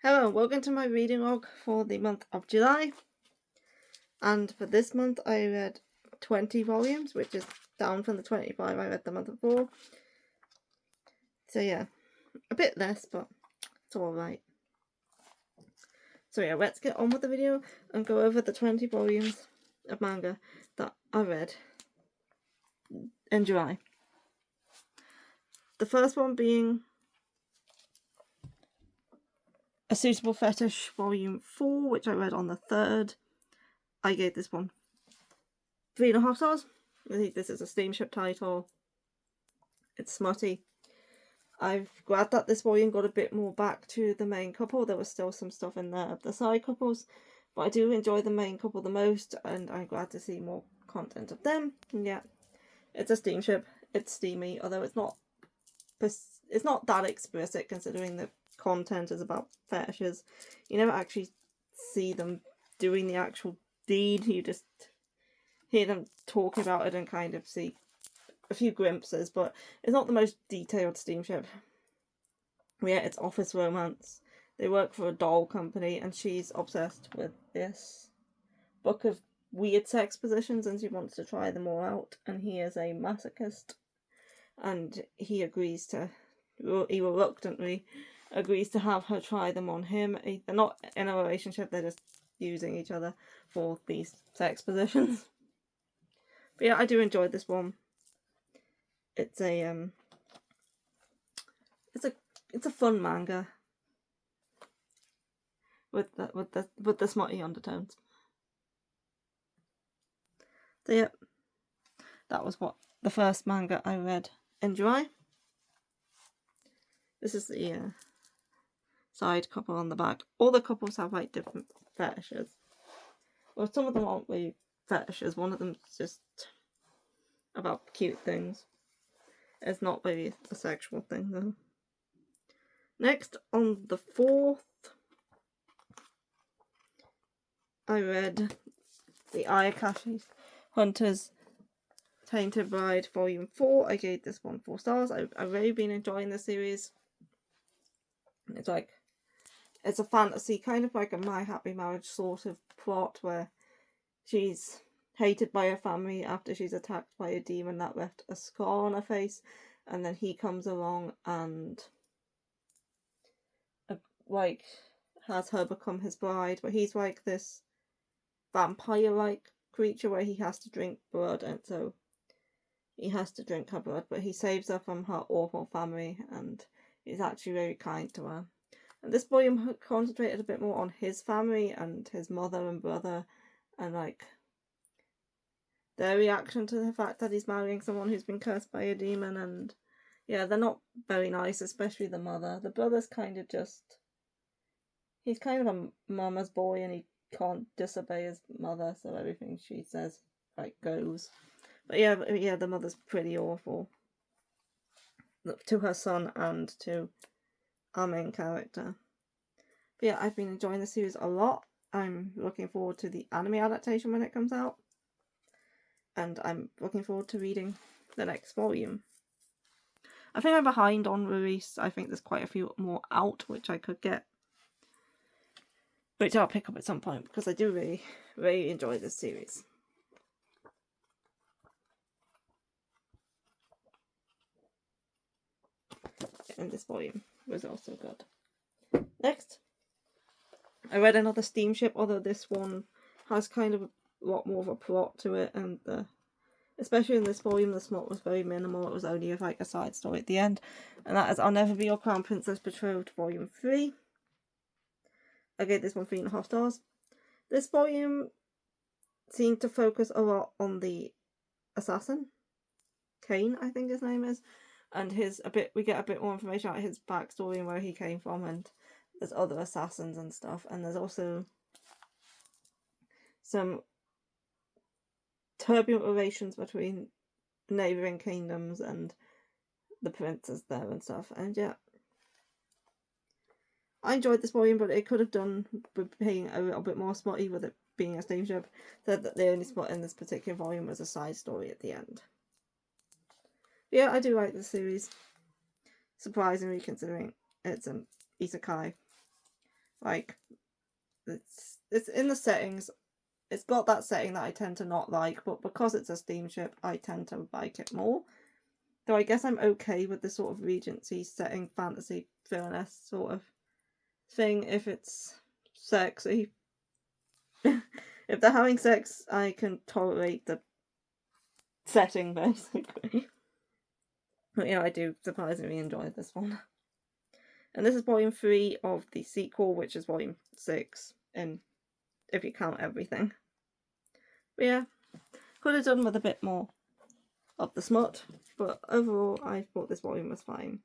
Hello, welcome to my reading log for the month of July. And for this month, I read 20 volumes, which is down from the 25 I read the month before. So yeah, a bit less, but it's alright. So yeah, let's get on with the video and go over the 20 volumes of manga that I read in July. The first one being A Suitable Fetish Volume 4, which I read on the 3rd. I gave this one 3.5 stars. I think this is a steamship title. It's smutty. I'm glad that this volume got a bit more back to the main couple. There was still some stuff in there of the side couples, but I do enjoy the main couple the most, and I'm glad to see more content of them. And yeah, it's a steamship. It's steamy, although it's not that explicit considering the content is about fetishes. You never actually see them doing the actual deed. You just hear them talking about it and kind of see a few glimpses, but it's not the most detailed steamship. Yeah, it's office romance. They work for a doll company and she's obsessed with this book of weird sex positions and she wants to try them all out, and he is a masochist and he reluctantly agrees to have her try them on him. They're not in a relationship, they're just using each other for these sex positions. But yeah, I do enjoy this one. It's a fun manga with the smutty undertones. So yeah, that was the first manga I read in July. This is the side couple on the back. All the couples have like different fetishes. Well, some of them aren't really fetishes. One of them's just about cute things. It's not really a sexual thing though. Next, on the 4th, I read the Ayakashi Hunters Tainted Bride Volume 4. I gave this one 4 stars. I've really been enjoying the series. It's a fantasy, kind of like a My Happy Marriage sort of plot where she's hated by her family after she's attacked by a demon that left a scar on her face, and then he comes along and has her become his bride, but he's like this vampire-like creature where he has to drink blood, and so he has to drink her blood, but he saves her from her awful family and he's actually very kind to her. And this volume concentrated a bit more on his family and his mother and brother and like their reaction to the fact that he's marrying someone who's been cursed by a demon. And yeah, they're not very nice, especially the mother. The brother's kind of he's kind of a mama's boy and he can't disobey his mother, so everything she says goes. But yeah, the mother's pretty awful to her son and to our main character. But yeah, I've been enjoying the series a lot. I'm looking forward to the anime adaptation when it comes out. And I'm looking forward to reading the next volume. I think I'm behind on release. I think there's quite a few more out which I could get, which I'll pick up at some point because I do really, really enjoy this series. And this volume was also good. Next, I read another steamship, although this one has kind of a lot more of a plot to it, and especially in this volume, the smut was very minimal. It was only a side story at the end, and that is I'll Never Be Your Crown Princess Betrothed Volume 3. I gave this one 3.5 stars. This volume seemed to focus a lot on the assassin, Kane, I think his name is, and we get a bit more information about his backstory and where he came from, and there's other assassins and stuff, and there's also some turbulent relations between neighbouring kingdoms and the princes there and stuff. And yeah, I enjoyed this volume, but it could have done with being a little bit more smutty with it being a steamship. Said that the only smut in this particular volume was a side story at the end. But yeah, I do like this series, surprisingly considering it's an isekai. Like, it's in the settings. It's got that setting that I tend to not like, but because it's a steamship, I tend to like it more. Though I guess I'm okay with the sort of Regency setting, fantasy, villainess sort of thing if it's sexy. If they're having sex, I can tolerate the setting, basically. But yeah, I do surprisingly enjoy this one. And this is volume 3 of the sequel, which is volume 6, in if you count everything. But yeah, could have done with a bit more of the smut, but overall I thought this volume was fine.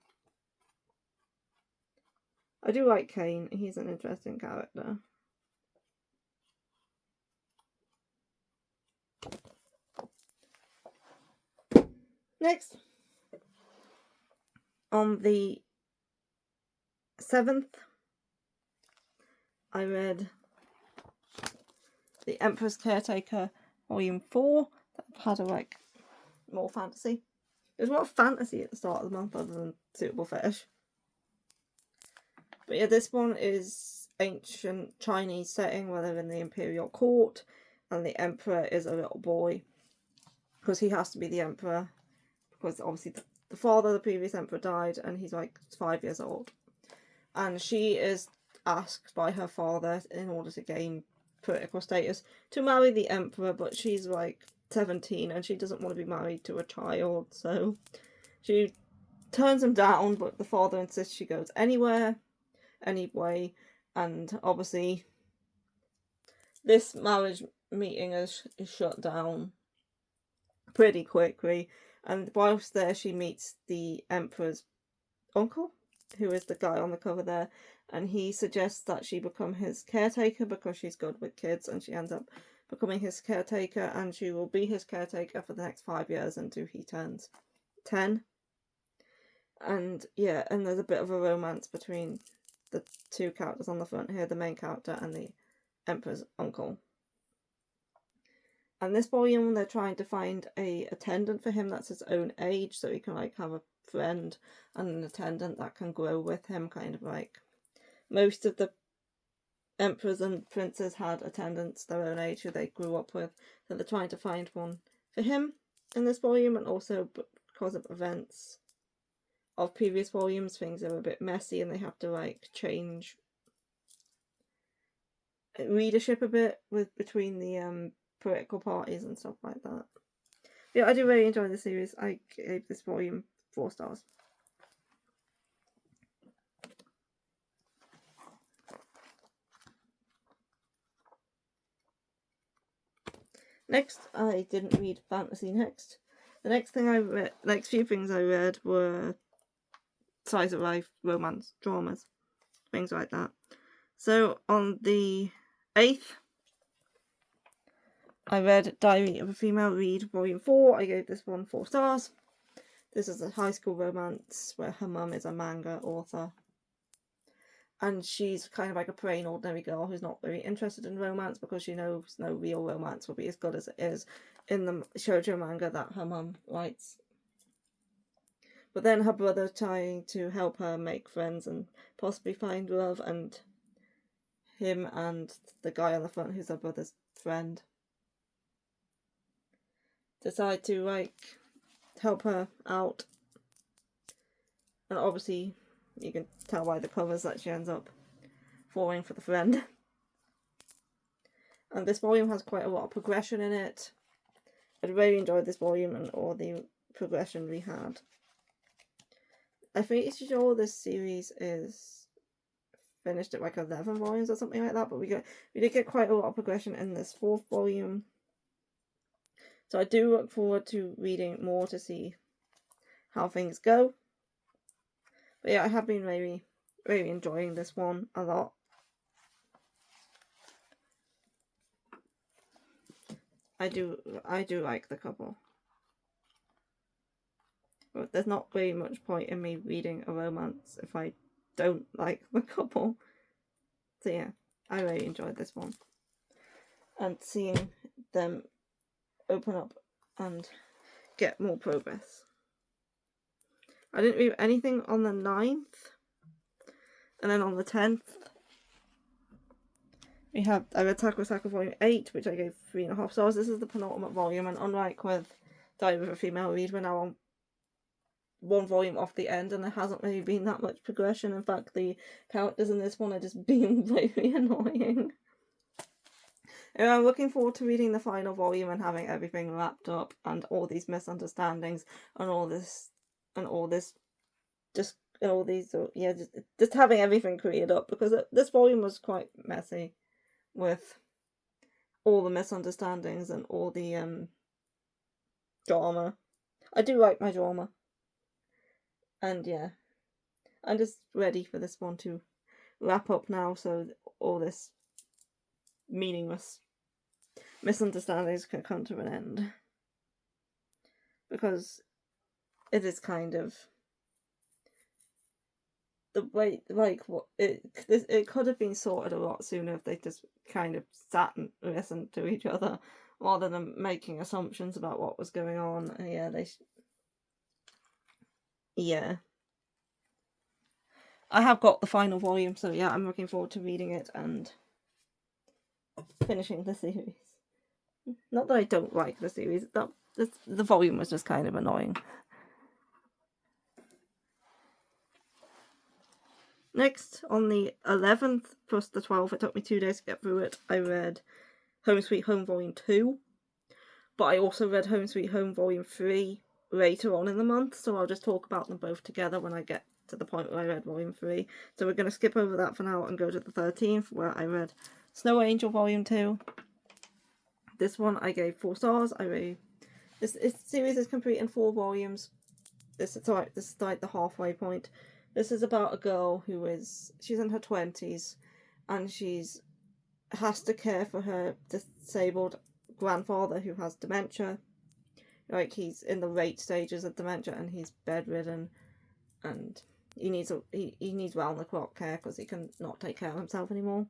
I do like Kane, he's an interesting character. Next, on the 7th, I read The Emperor's Caretaker, Volume 4. That had a like more fantasy. There's a lot of fantasy at the start of the month other than Suitable Fetish. But yeah, this one is ancient Chinese setting where they're in the imperial court and the emperor is a little boy. Because he has to be the emperor. Because obviously the father of the previous emperor died and he's like 5 years old. And she is asked by her father in order to gain political status to marry the emperor, but she's like 17 and she doesn't want to be married to a child, so she turns him down, but the father insists she goes anyway, and obviously this marriage meeting is shut down pretty quickly, and whilst there she meets the emperor's uncle, who is the guy on the cover there, and he suggests that she become his caretaker because she's good with kids, and she ends up becoming his caretaker, and she will be his caretaker for the next 5 years until he turns 10. And yeah, and there's a bit of a romance between the two characters on the front here, the main character and the emperor's uncle. And this volume, they're trying to find a attendant for him that's his own age, so he can like have a friend and an attendant that can grow with him, kind of like most of the emperors and princes had attendants their own age who they grew up with, so they're trying to find one for him in this volume. And also because of events of previous volumes, things are a bit messy and they have to like change readership a bit with between the political parties and stuff like that. Yeah, I do really enjoy the series. I gave this volume 4 stars. Next, I didn't read fantasy next. The next few things I read were slice of life, romance, dramas, things like that. So on the 8th, I read Diary of a Female Read, Volume 4. I gave this one 4 stars. This is a high school romance where her mum is a manga author. And she's kind of like a plain ordinary girl who's not very interested in romance because she knows no real romance will be as good as it is in the shoujo manga that her mum writes. But then her brother trying to help her make friends and possibly find love, and him and the guy on the front who's her brother's friend decide to like help her out. And obviously you can tell by the covers that she ends up falling for the friend. And this volume has quite a lot of progression in it. I really enjoyed this volume and all the progression we had. I think sure this series is finished at like 11 volumes or something like that, but we did get quite a lot of progression in this 4th volume. So I do look forward to reading more to see how things go. But yeah, I have been really, really enjoying this one a lot. I do like the couple. But there's not very much point in me reading a romance if I don't like the couple. So yeah, I really enjoyed this one. And seeing them open up and get more progress. I didn't read anything on the 9th. And then on the 10th, I read Sakura Volume 8, which I gave 3.5 stars. This is the penultimate volume, and unlike with Diary of a Female Read, we're now on one volume off the end, and there hasn't really been that much progression. In fact, the characters in this one are just being very annoying. And I'm looking forward to reading the final volume and having everything wrapped up, and all these misunderstandings, and all these, just having everything cleared up, because this volume was quite messy with all the misunderstandings and all the drama. I do like my drama. And yeah, I'm just ready for this one to wrap up now, so all this meaningless misunderstandings can come to an end. Because it is kind of the way, like, what it could have been sorted a lot sooner if they just kind of sat and listened to each other rather than making assumptions about what was going on. Yeah, I have got the final volume, so yeah, I'm looking forward to reading it and finishing the series. Not that I don't like the series, the volume was just kind of annoying. Next, on the 11th plus the 12th, it took me 2 days to get through it, I read Home Sweet Home Volume 2. But I also read Home Sweet Home Volume 3 later on in the month, so I'll just talk about them both together when I get to the point where I read Volume 3. So we're going to skip over that for now and go to the 13th, where I read Snow Angel Volume 2. This one I gave 4 stars. This series is complete in 4 volumes. This is like the halfway point. This is about a girl she's in her 20s, and has to care for her disabled grandfather who has dementia. Like, he's in the late stages of dementia, and he's bedridden, and he needs round the clock care because he can not take care of himself anymore.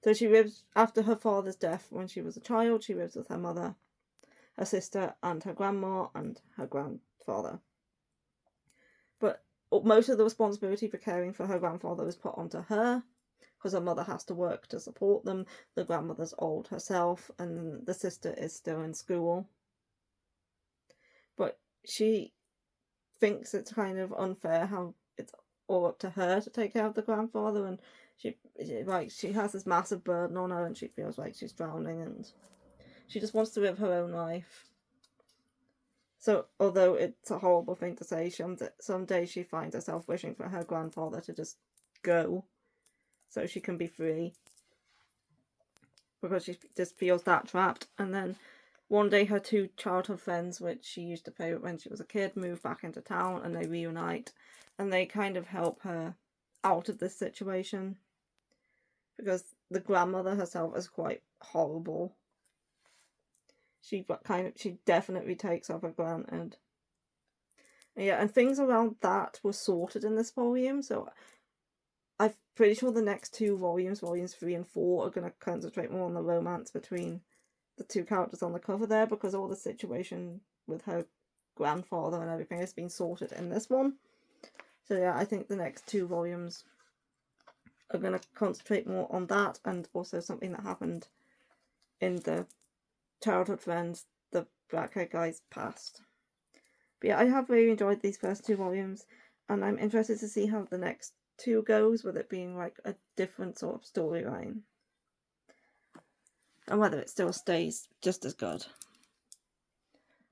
So she lives, after her father's death when she was a child, she lives with her mother, her sister, and her grandma, and her grandfather. But most of the responsibility for caring for her grandfather is put onto her, because her mother has to work to support them. The grandmother's old herself, and the sister is still in school. But she thinks it's kind of unfair how it's all up to her to take care of the grandfather, and she has this massive burden on her, and she feels like she's drowning, and she just wants to live her own life. So, although it's a horrible thing to say, some days she finds herself wishing for her grandfather to just go, so she can be free, because she just feels that trapped. And then one day her 2 childhood friends, which she used to play with when she was a kid, move back into town, and they reunite, and they kind of help her out of this situation, because the grandmother herself is quite horrible. She definitely takes her for granted. Yeah, and things around that were sorted in this volume, so I'm pretty sure the next 2 volumes 3 and 4, are going to concentrate more on the romance between the 2 characters on the cover there, because all the situation with her grandfather and everything has been sorted in this one. So yeah, I think the next 2 volumes are going to concentrate more on that, and also something that happened in the childhood friends, the black-haired guy's past. But yeah, I have really enjoyed these first 2 volumes, and I'm interested to see how the next 2 goes, with it being like a different sort of storyline, and whether it still stays just as good.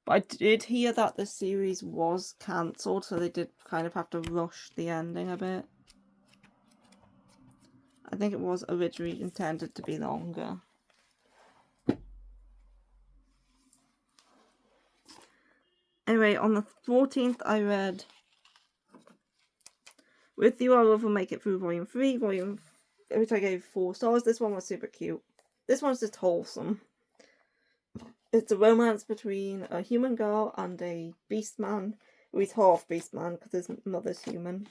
But I did hear that the series was cancelled, so they did kind of have to rush the ending a bit. I think it was originally intended to be longer. Anyway, on the 14th, I read With You I Love Will Make It Through Volume 3, which I gave 4 stars. This one was super cute. This one's just wholesome. It's a romance between a human girl and a beast man. He's half beast man because his mother's human.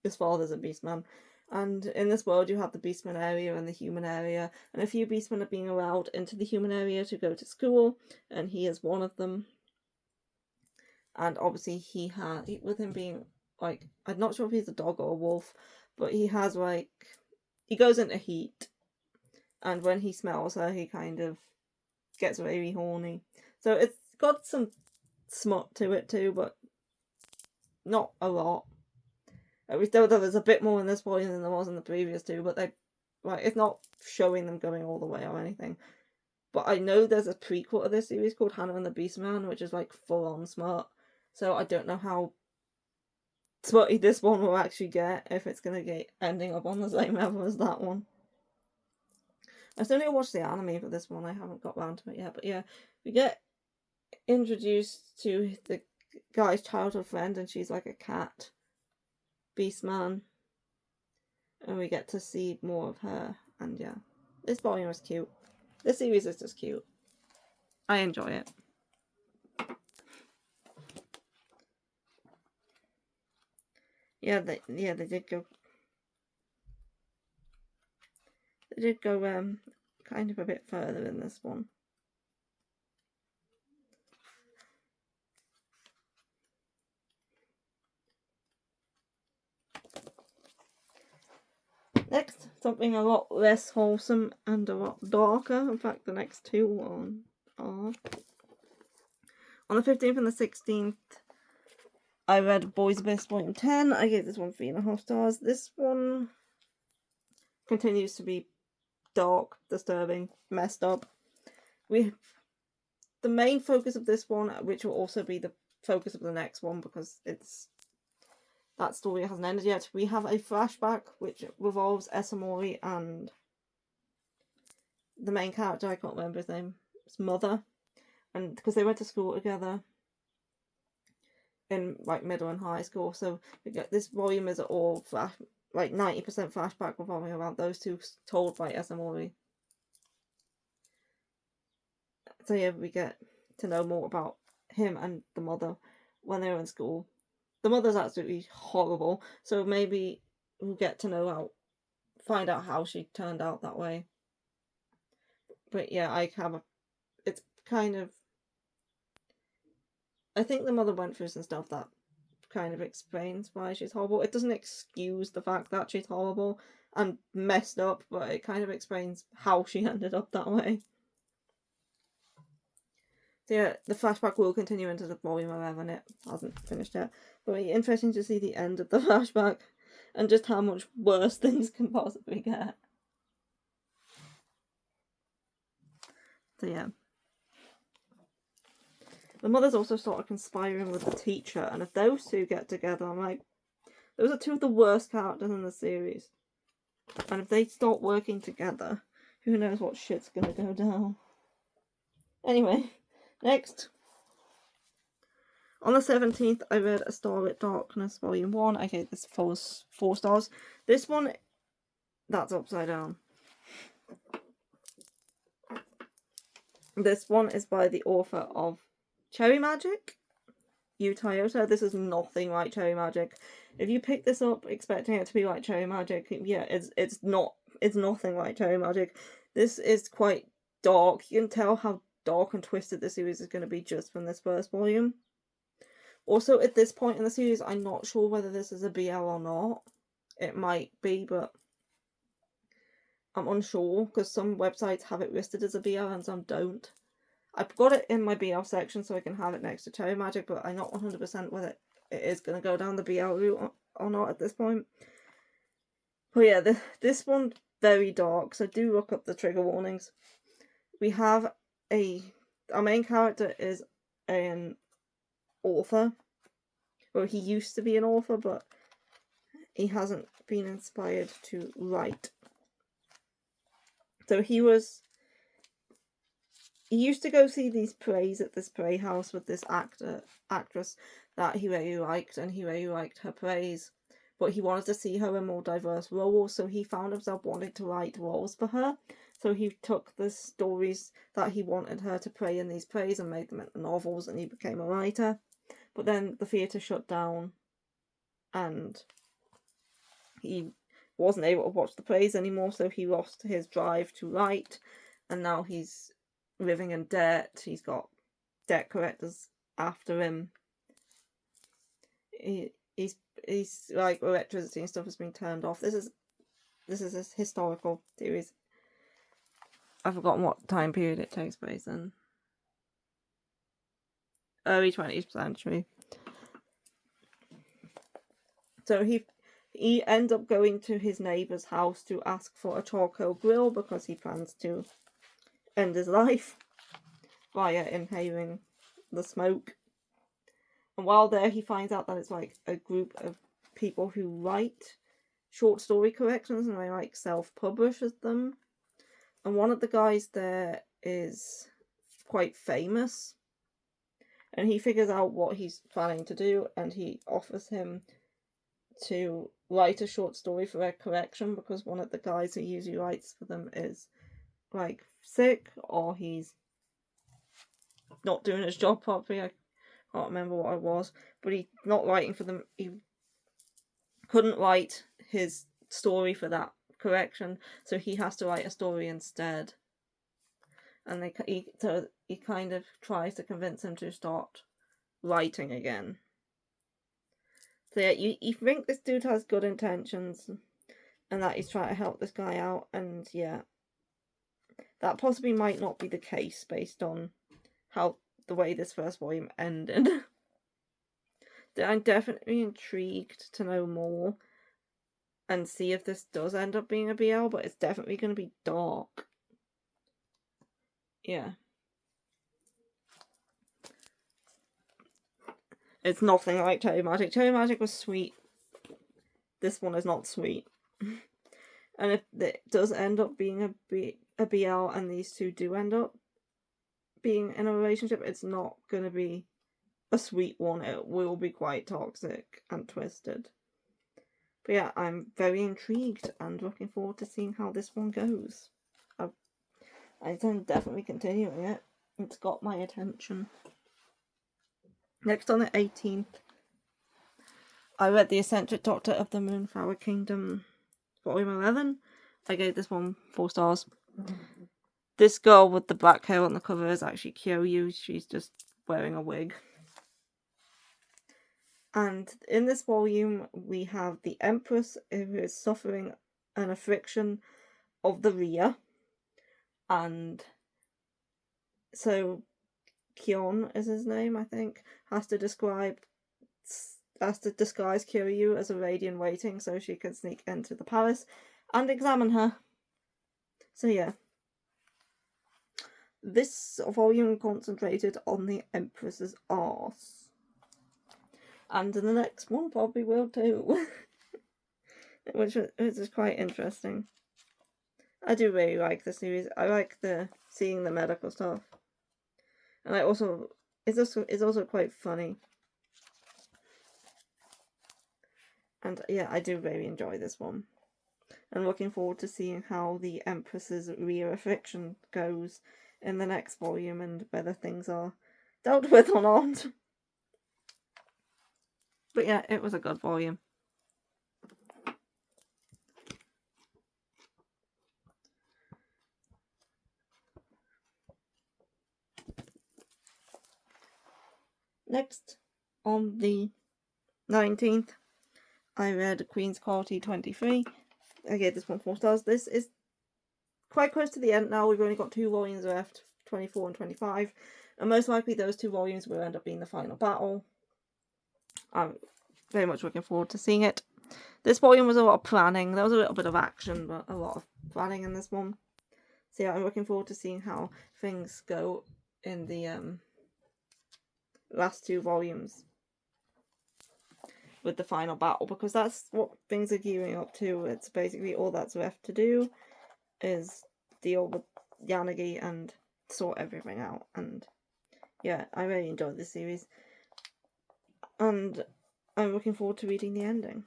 His father's a beast man. And in this world you have the beastman area and the human area, and a few beastmen are being allowed into the human area to go to school, and he is one of them. And obviously with him being, like, I'm not sure if he's a dog or a wolf, but he has, like, he goes into heat. and when he smells her, he kind of gets very horny. So it's got some smut to it too, but not a lot. We know there was a bit more in this volume than there was in the previous two, but it's not showing them going all the way or anything. But I know there's a prequel to this series called Hannah and the Beastman, which is like full on smut. So I don't know how smutty this one will actually get, if it's gonna get ending up on the same level as that one. I still need to watch the anime for this one. I haven't got round to it yet, but yeah, we get introduced to the guy's childhood friend, and she's like a cat Beastman, and we get to see more of her. And yeah, this volume is cute. This series is just cute. I enjoy it. Yeah, they did go. They did go kind of a bit further in this one. Next, something a lot less wholesome and a lot darker. In fact, the next two are. On the 15th and the 16th, I read Boys Best Volume 10. I gave this one 3.5 stars. This one continues to be dark, disturbing, messed up. The main focus of this one, which will also be the focus of the next one because that story hasn't ended yet. We have a flashback which revolves Esamori and the main character, I can't remember his name, his mother, and because they went to school together in like middle and high school. So we get this volume is all 90% flashback revolving around those two, told by Esamori. So yeah, we get to know more about him and the mother when they were in school. The mother's absolutely horrible, so maybe we'll get to find out how she turned out that way. But yeah, it's kind of, I think the mother went through some stuff that kind of explains why she's horrible. It doesn't excuse the fact that she's horrible and messed up, but it kind of explains how she ended up that way. So yeah, the flashback will continue into the volume 11. It hasn't finished yet. But it'll be interesting to see the end of the flashback and just how much worse things can possibly get. So yeah. The mother's also sort of conspiring with the teacher, and if those two get together, I'm like, those are two of the worst characters in the series. And if they start working together, who knows what shit's gonna go down. Anyway, next. On the 17th, I read A Starlit Darkness, Volume 1. I gave this 4 stars. This one, that's upside down. This one is by the author of Cherry Magic, Yu Toyota. This is nothing like Cherry Magic. If you pick this up expecting it to be like Cherry Magic, yeah, it's nothing like Cherry Magic. This is quite dark. You can tell how dark and twisted the series is going to be just from this first volume. Also, at this point in the series, I'm not sure whether this is a BL or not. It might be, but I'm unsure because some websites have it listed as a BL and some don't. I've got it in my BL section so I can have it next to Cherry Magic, but I'm not 100% whether it is going to go down the BL route or not at this point. But yeah, this one, very dark, so do look up the trigger warnings. We have our main character is an author. Well, he used to be an author, but he hasn't been inspired to write. So he used to go see these plays at this play house with this actress that he really liked, and he really liked her plays. But he wanted to see her in more diverse roles, so he found himself wanting to write roles for her. So he took the stories that he wanted her to play in these plays and made them into novels, and he became a writer. But then the theatre shut down, and he wasn't able to watch the plays anymore, so he lost his drive to write, and now he's living in debt. He's got debt collectors after him. He's like, electricity and stuff has been turned off. This is a historical series. I've forgotten what time period it takes place in. Early 20th century. So he ends up going to his neighbour's house to ask for a charcoal grill because he plans to end his life via inhaling the smoke. And while there, he finds out that it's like a group of people who write short story collections and they like self-publish them. And one of the guys there is quite famous. And he figures out what he's planning to do and he offers him to write a short story for their collection because one of the guys who usually writes for them is like sick or he's not doing his job properly. I can't remember what it was, but he's not writing for them. He couldn't write his story for that collection, so he has to write a story instead. And he kind of tries to convince him to start writing again. So yeah, you think this dude has good intentions and that he's trying to help this guy out, and yeah, that possibly might not be the case based on how the way this first volume ended. I'm definitely intrigued to know more and see if this does end up being a BL, but it's definitely going to be dark. Yeah. It's nothing like Cherry Magic. Cherry Magic was sweet. This one is not sweet. And if it does end up being a BL and these two do end up being in a relationship, it's not going to be a sweet one. It will be quite toxic and twisted. But yeah, I'm very intrigued and looking forward to seeing how this one goes. I'm definitely continuing it. It's got my attention. Next on the 18th, I read The Eccentric Doctor of the Moonflower Kingdom, Volume 11. I gave this one 4 stars. This girl with the black hair on the cover is actually Kyoryu. She's just wearing a wig. And in this volume, we have the Empress who is suffering an affliction of the Rhea. And so Kyon is his name, I think, has to disguise Kyoryu as a Radiant waiting so she can sneak into the palace and examine her. So yeah. This volume concentrated on the Empress's arse. And the next one probably will too. which is quite interesting. I do really like the series. I like seeing the medical stuff. And it's also quite funny. And yeah, I do really enjoy this one. I'm looking forward to seeing how the Empress's Rhea affliction goes in the next volume and whether things are dealt with or not. But yeah, it was a good volume. Next, on the 19th, I read Queen's Quality 23. I gave this one 4 stars. This is quite close to the end now. We've only got 2 volumes left, 24 and 25. And most likely those 2 volumes will end up being the final battle. I'm very much looking forward to seeing it. This volume was a lot of planning. There was a little bit of action, but a lot of planning in this one. So yeah, I'm looking forward to seeing how things go in the last 2 volumes with the final battle, because that's what things are gearing up to. It's basically all that's left to do is deal with Yanagi and sort everything out. And yeah, I really enjoyed this series. And I'm looking forward to reading the ending.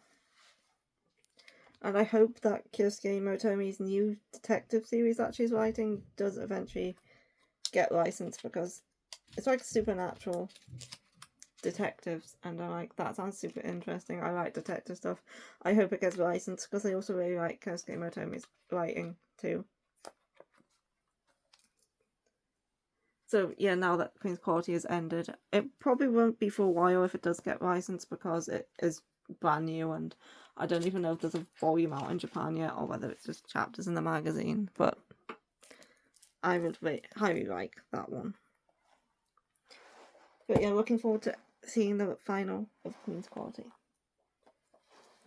And I hope that Kyosuke Motomi's new detective series that she's writing does eventually get licensed, because it's like supernatural detectives, and I'm like, that sounds super interesting. I like detective stuff. I hope it gets licensed, because I also really like Kyosuke Motomi's writing too. So yeah, now that Queen's Quality has ended, it probably won't be for a while if it does get licensed, because it is brand new and I don't even know if there's a volume out in Japan yet or whether it's just chapters in the magazine. But I would highly like that one. But yeah, looking forward to seeing the final of Queen's Quality.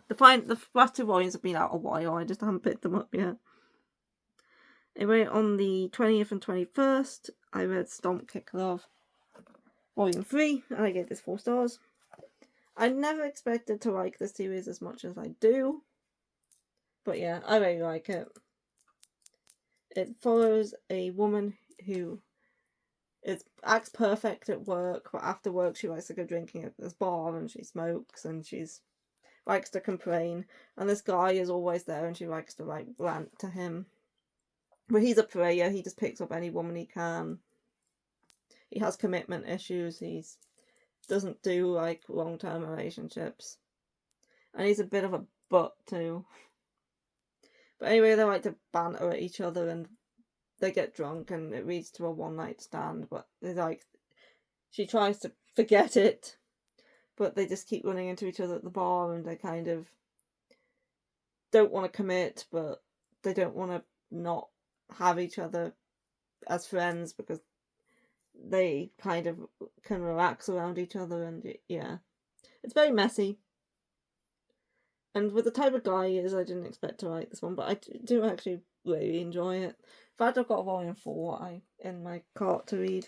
The last 2 volumes have been out a while, I just haven't picked them up yet. Anyway, on the 20th and 21st, I read Stomp Kick Love Volume 3, and I gave this 4 stars. I never expected to like this series as much as I do, but yeah, I really like it. It follows a woman who acts perfect at work, but after work she likes to go drinking at this bar, and she smokes, and she's likes to complain, and this guy is always there, and she likes to like rant to him. But he's a pariah, he just picks up any woman he can. He has commitment issues, he's doesn't do like long-term relationships, and he's a bit of a butt too. But anyway, they like to banter at each other, and they get drunk, and it leads to a one-night stand. But she tries to forget it, but they just keep running into each other at the bar, and they kind of don't want to commit, but they don't want to not have each other as friends, because they kind of can relax around each other, and yeah, it's very messy. And with the type of guy he is, I didn't expect to like this one, but I do actually really enjoy it. In fact, I've got volume 4 in my cart to read.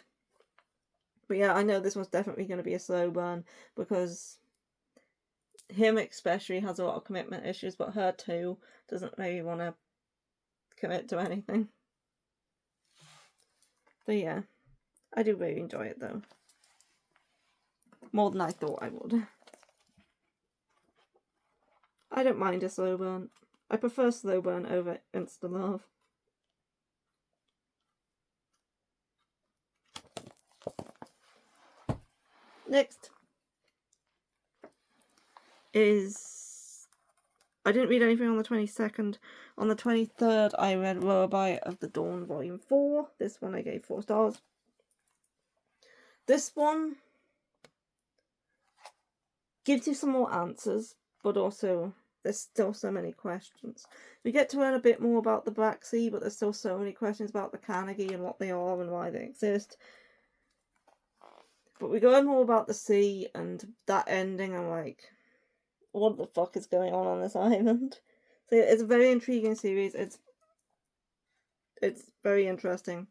But yeah, I know this one's definitely going to be a slow burn, because him especially has a lot of commitment issues, but her too doesn't really want to commit to anything. So yeah, I do really enjoy it though. More than I thought I would. I don't mind a slow burn. I prefer slow burn over insta love. Next is... I didn't read anything on the 22nd. On the 23rd, I read Lullaby of the Dawn Volume 4. This one I gave 4 stars. This one gives you some more answers, but also there's still so many questions. We get to learn a bit more about the Black Sea, but there's still so many questions about the Carnegie and what they are and why they exist. But we learn more about the sea, and that ending, I'm like, what the fuck is going on this island? So it's a very intriguing series. It's very interesting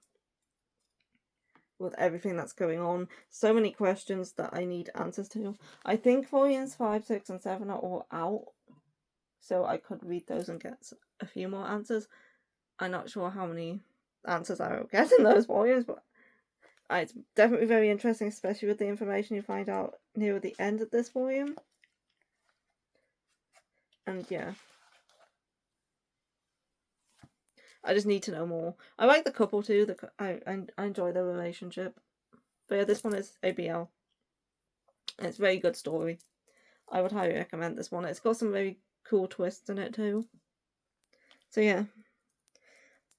with everything that's going on. So many questions that I need answers to. I think volumes 5, 6, and 7 are all out, so I could read those and get a few more answers. I'm not sure how many answers I will get in those volumes, but it's definitely very interesting, especially with the information you find out near the end of this volume. And yeah, I just need to know more. I like the couple too. I enjoy their relationship. But yeah, this one is ABL. And it's a very good story. I would highly recommend this one. It's got some very cool twists in it too. So yeah,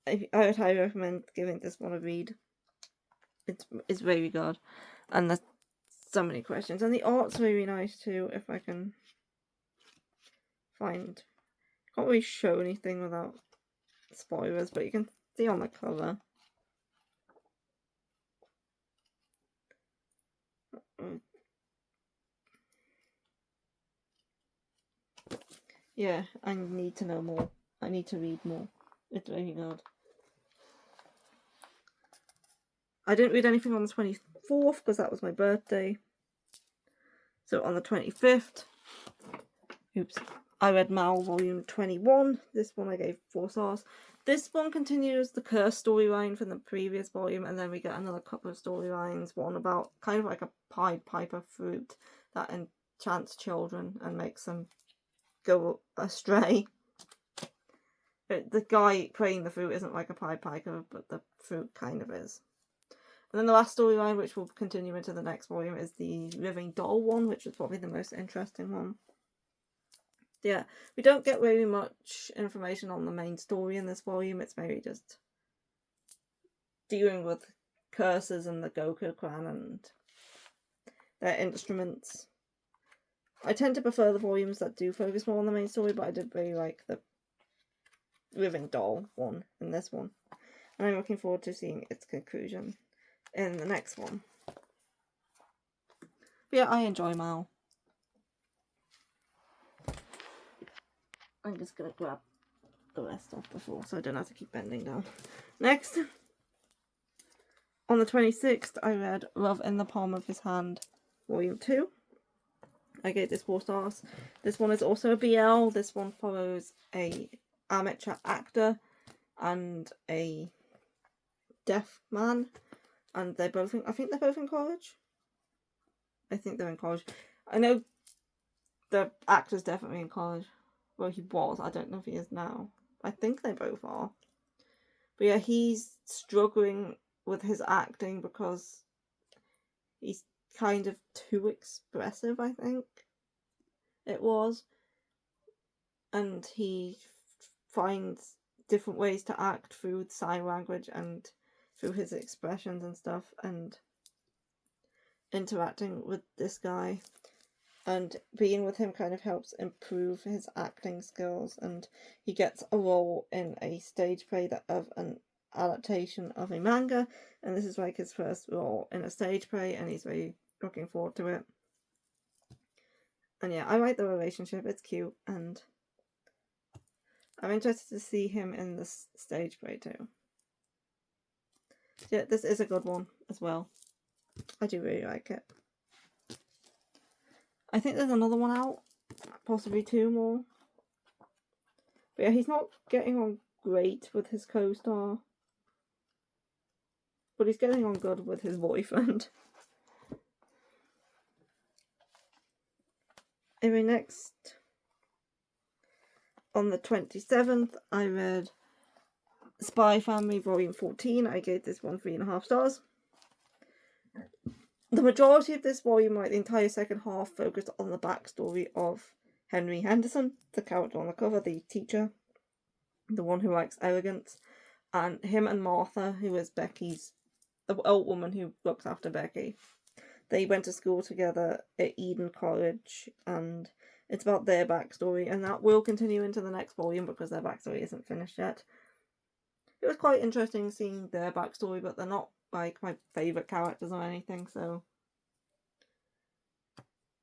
I would highly recommend giving this one a read. It's very good, and there's so many questions, and the art's very nice too. If I can find, can't really show anything without spoilers, but you can see on the cover. Yeah, I need to know more. I need to read more. It's very good. I didn't read anything on the 24th because that was my birthday. So on the 25th, I read Mal Volume 21. This one I gave 4 stars. This one continues the curse storyline from the previous volume, and then we get another couple of storylines. One about kind of like a Pied Piper fruit that enchants children and makes them go astray. The guy playing the fruit isn't like a Pied Piper, but the fruit kind of is. And then the last storyline, which will continue into the next volume, is the Living Doll one, which is probably the most interesting one. Yeah, we don't get very much information on the main story in this volume. It's maybe just dealing with curses and the Goku clan and their instruments. I tend to prefer the volumes that do focus more on the main story, but I did really like the Living Doll one in this one. And I'm looking forward to seeing its conclusion in the next one. But yeah, I enjoy Mal. I'm just gonna grab the rest off the floor so I don't have to keep bending down. Next, on the 26th, I read Love in the Palm of His Hand, Volume 2. I gave this 4 stars. This one is also a BL. This one follows a amateur actor and a deaf man, and they're both I think they're both in college. I think they're in college. I know the actor's definitely in college. Well, he was. I don't know if he is now. I think they both are. But yeah, he's struggling with his acting because he's kind of too expressive, I think it was. And he finds different ways to act through sign language and through his expressions and stuff, and interacting with this guy. And being with him kind of helps improve his acting skills, and he gets a role in a stage play of an adaptation of a manga, and this is like his first role in a stage play, and he's very looking forward to it. And yeah, I like the relationship, it's cute, and I'm interested to see him in this stage play too. Yeah, this is a good one as well. I do really like it. I think there's another one out, possibly 2 more. But yeah, he's not getting on great with his co-star, but he's getting on good with his boyfriend. Anyway, next, on the 27th, I read Spy Family Volume 14. I gave this one 3.5 stars. The majority of this volume, like the entire second half, focused on the backstory of Henry Henderson, the character on the cover, the teacher, the one who likes elegance, and him and Martha, who is Becky's, the old woman who looks after Becky. They went to school together at Eden College, and it's about their backstory, and that will continue into the next volume because their backstory isn't finished yet. It was quite interesting seeing their backstory, but they're not like my favourite characters or anything, so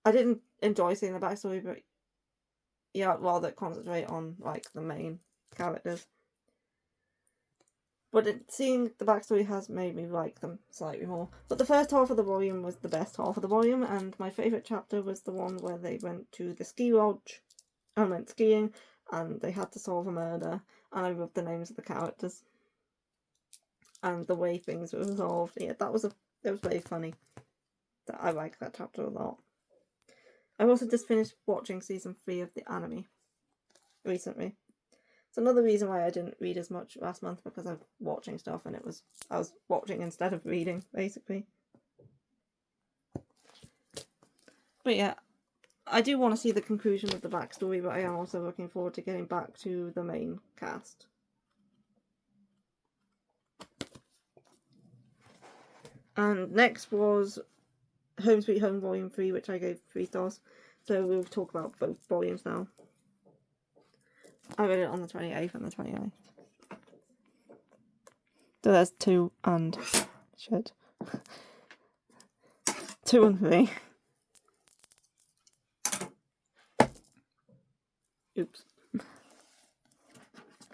I didn't enjoy seeing the backstory, but yeah, I'd rather concentrate on like the main characters. But seeing the backstory has made me like them slightly more. But the first half of the volume was the best half of the volume, and my favourite chapter was the one where they went to the ski lodge and went skiing, and they had to solve a murder, and I loved the names of the characters and the way things were resolved. Yeah, it was very funny. I like that chapter a lot. I've also just finished watching season 3 of the anime recently. It's another reason why I didn't read as much last month, because I'm watching stuff, and I was watching instead of reading, basically. But yeah, I do want to see the conclusion of the backstory, but I am also looking forward to getting back to the main cast. And next was Home Sweet Home Volume 3, which I gave 3 stars. So we'll talk about both volumes now. I read it on the 28th and the 29th. So there's 2 and... shit. 2 and 3. Oops.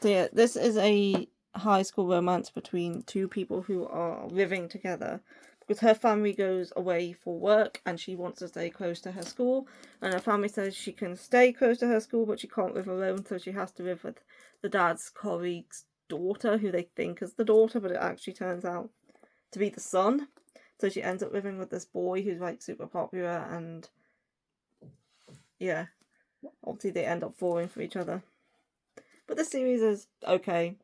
So yeah, this is a high school romance between 2 people who are living together, because her family goes away for work and she wants to stay close to her school, and her family says she can stay close to her school but she can't live alone, so she has to live with the dad's colleague's daughter, who they think is the daughter, but it actually turns out to be the son. So she ends up living with this boy who's like super popular, and yeah, obviously they end up falling for each other. But the series is okay.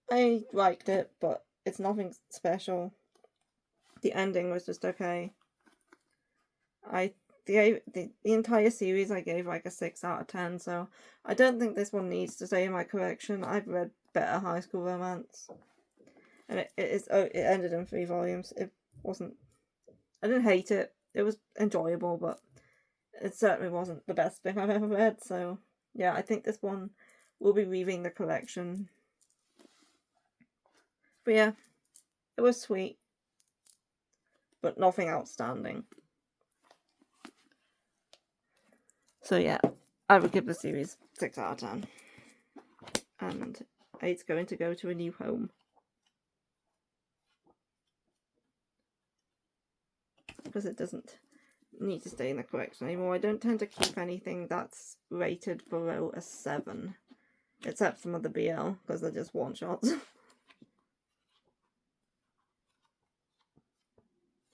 I liked it, but it's nothing special. The ending was just okay. The entire series I gave like a 6 out of 10, so I don't think this one needs to stay in my collection. I've read better high school romance, and it ended in 3 volumes. It wasn't. I didn't hate it. It was enjoyable, but it certainly wasn't the best thing I've ever read. So yeah, I think this one will be leaving the collection. But yeah, it was sweet, but nothing outstanding. So yeah, I would give the series 6 out of 10. And it's going to go to a new home. Because it doesn't need to stay in the collection anymore. I don't tend to keep anything that's rated below a 7. Except some of the BL, because they're just one-shots.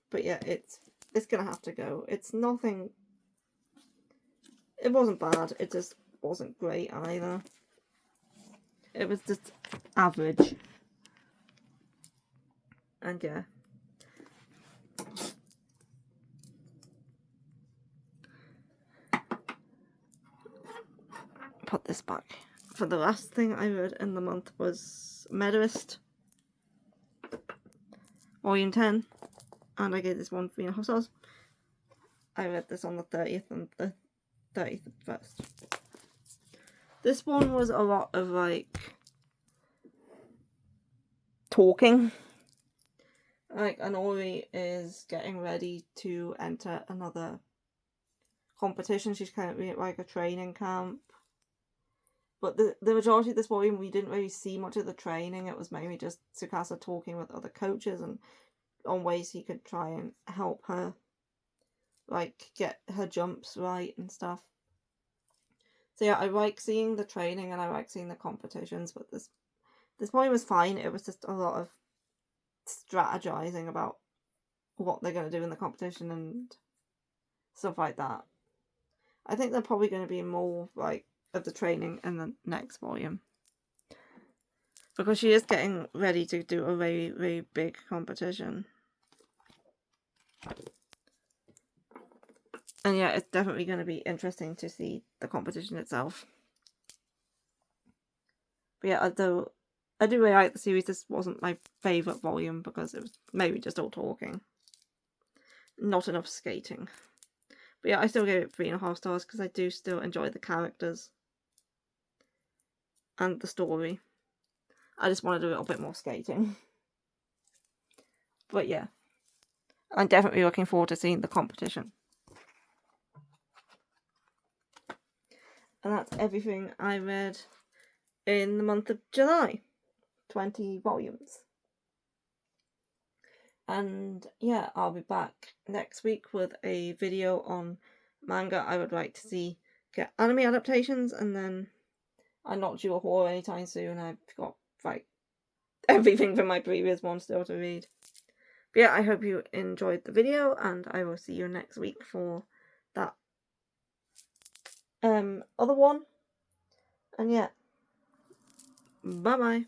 But yeah, it's gonna have to go. It's nothing... It wasn't bad, it just wasn't great either. It was just average. And yeah. Put this back. For the last thing I read in the month was Medalist, Volume 10. And I gave this one 3.5 stars. I read this on the 30th and the 31st. This one was a lot of like talking. Like Anori is getting ready to enter another competition. She's currently at like a training camp. But the majority of this volume, we didn't really see much of the training. It was mainly just Tsukasa talking with other coaches and on ways he could try and help her, like, get her jumps right and stuff. So yeah, I like seeing the training and I like seeing the competitions, but this volume was fine. It was just a lot of strategizing about what they're going to do in the competition and stuff like that. I think they're probably going to be more, like, of the training in the next volume. Because she is getting ready to do a very, very big competition. And yeah, it's definitely going to be interesting to see the competition itself. But yeah, although I do really like the series, this wasn't my favourite volume because it was maybe just all talking. Not enough skating. But yeah, I still gave it 3.5 stars because I do still enjoy the characters. And the story. I just want to do a little bit more skating. But yeah, I'm definitely looking forward to seeing the competition. And that's everything I read in the month of July. 20 volumes. And yeah, I'll be back next week with a video on manga I would like to see get anime adaptations, and then I'm not due a horror anytime soon. I've got like everything from my previous one still to read. But yeah, I hope you enjoyed the video, and I will see you next week for that other one. And yeah, bye bye.